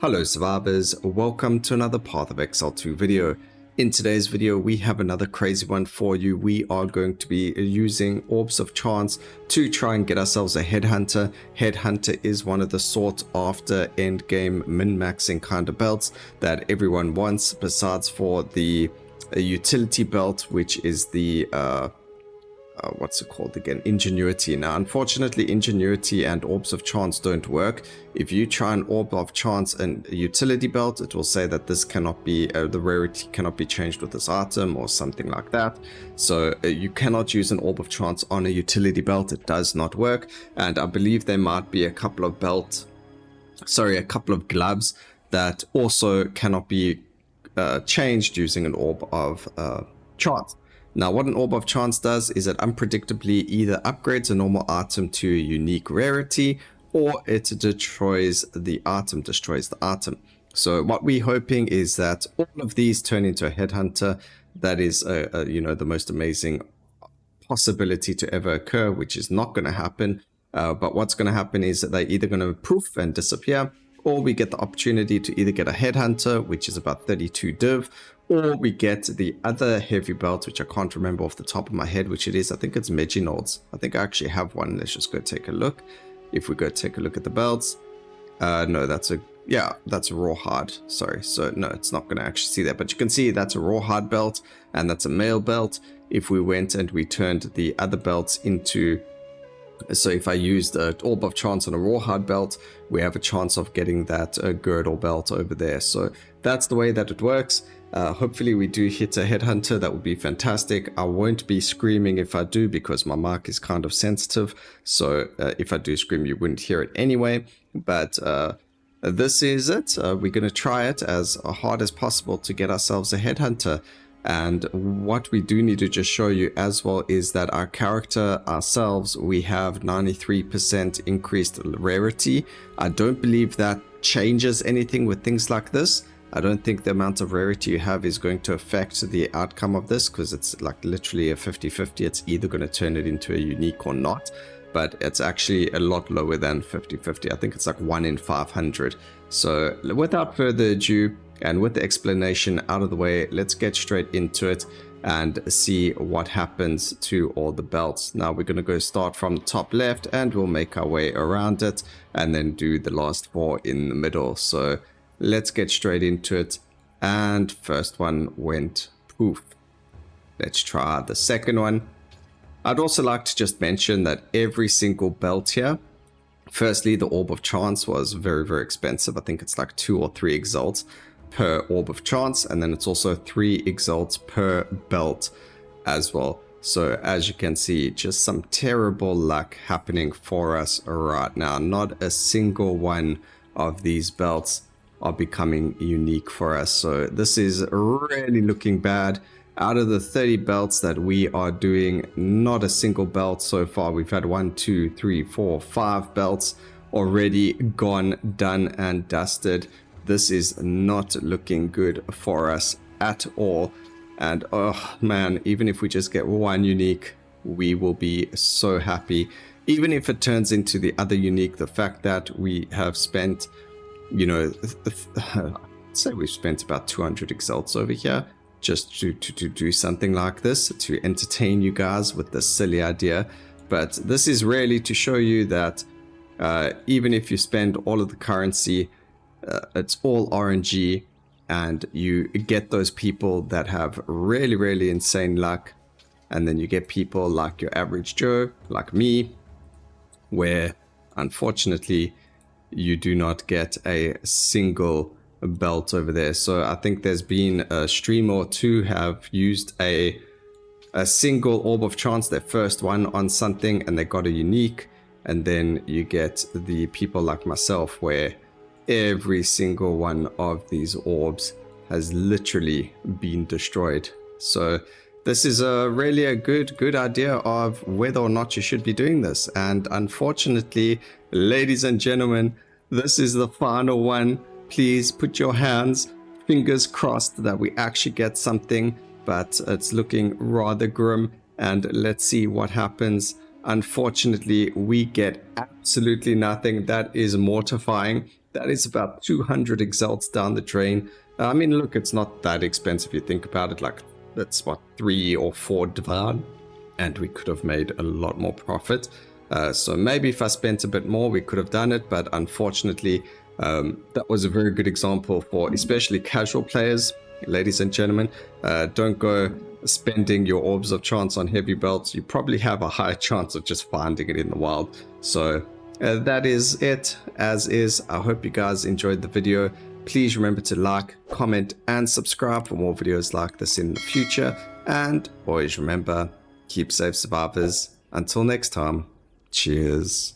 Hello survivors, welcome to another Path of Exile 2 video. In today's video we have another crazy one for you. We are going to be using Orbs of Chance to try and get ourselves a Headhunter. Headhunter is one of the sought after endgame min-maxing kind of belts that everyone wants, besides for the utility belt, which is the what's it called again? Ingenuity. Now, unfortunately, Ingenuity and Orbs of Chance don't work. If you try an Orb of Chance and a utility belt, it will say that this cannot be, the rarity cannot be changed with this item or something like that. So you cannot use an Orb of Chance on a utility belt. It does not work. And I believe there might be a couple of gloves that also cannot be changed using an Orb of Chance. Now, what an Orb of Chance does is it unpredictably either upgrades a normal item to a unique rarity, or it destroys the item. So what we're hoping is that all of these turn into a Headhunter. That is, the most amazing possibility to ever occur, which is not going to happen. But what's going to happen is that they're either going to poof and disappear, or we get the opportunity to either get a Headhunter, which is about 32 div, or we get the other heavy belt, which I can't remember off the top of my head, which it is. I think it's Meginolds. I think I actually have one. Let's just go take a look. If we go take a look at the belts. No, that's a raw hard. Sorry. So no, it's not going to actually see that. But you can see that's a raw hard belt, and that's a male belt. If we went and we turned the other belts into... So if I used an Orb of Chance on a raw hard belt, we have a chance of getting that girdle belt over there. So that's the way that it works. Hopefully we do hit a Headhunter. That would be fantastic. I won't be screaming if I do, because my mic is kind of sensitive. So if I do scream, you wouldn't hear it anyway. But this is it. We're going to try it as hard as possible to get ourselves a Headhunter. And what we do need to just show you as well is that our character ourselves, we have 93% increased rarity. I don't believe that changes anything with things like this. I don't think the amount of rarity you have is going to affect the outcome of this, because it's like literally a 50-50. It's either going to turn it into a unique or not, but it's actually a lot lower than 50-50. I think it's like 1 in 500. So without further ado, and with the explanation out of the way, let's get straight into it and see what happens to all the belts. Now we're going to go start from the top left, and we'll make our way around it and then do the last 4 in the middle. So let's get straight into it. And first one went poof. Let's try the second one. I'd also like to just mention that every single belt here, firstly, the Orb of Chance was very, very expensive. I think it's like 2 or 3 exalts per Orb of Chance, and then it's also 3 exalts per belt as well. So as you can see, just some terrible luck happening for us right now. Not a single one of these belts are becoming unique for us. So this is really looking bad. Out of the 30 belts that we are doing, not a single belt so far. We've had 1, 2, 3, 4, 5 belts already gone, done and dusted. This is not looking good for us at all. And oh man, even if we just get 1 unique, we will be so happy. Even if it turns into the other unique, the fact that we have spent, say we've spent about 200 exalts over here just to do something like this, to entertain you guys with this silly idea. But this is really to show you that even if you spend all of the currency, it's all RNG, and you get those people that have really, really insane luck, and then you get people like your average Joe, like me, where unfortunately you do not get a single belt over there. So I think there's been a streamer or two have used a single Orb of Chance, their first one, on something, and they got a unique, and then you get the people like myself where every single one of these orbs has literally been destroyed. So this is really a good idea of whether or not you should be doing this. And unfortunately, ladies and gentlemen, this is the final one. Please put your hands, fingers crossed that we actually get something, but it's looking rather grim, and let's see what happens. Unfortunately, we get absolutely nothing. That is mortifying. that is about 200 exalts down the drain. I mean, look, it's not that expensive. You think about it, like that's what, 3 or 4 Dvan, and we could have made a lot more profit. So maybe if I spent a bit more, we could have done it, but unfortunately, that was a very good example for especially casual players. Ladies and gentlemen, don't go spending your orbs of chance on heavy belts. You probably have a higher chance of just finding it in the wild. So that is it, as is. I hope you guys enjoyed the video. Please remember to like, comment, and subscribe for more videos like this in the future. And always remember, keep safe, survivors. Until next time, cheers.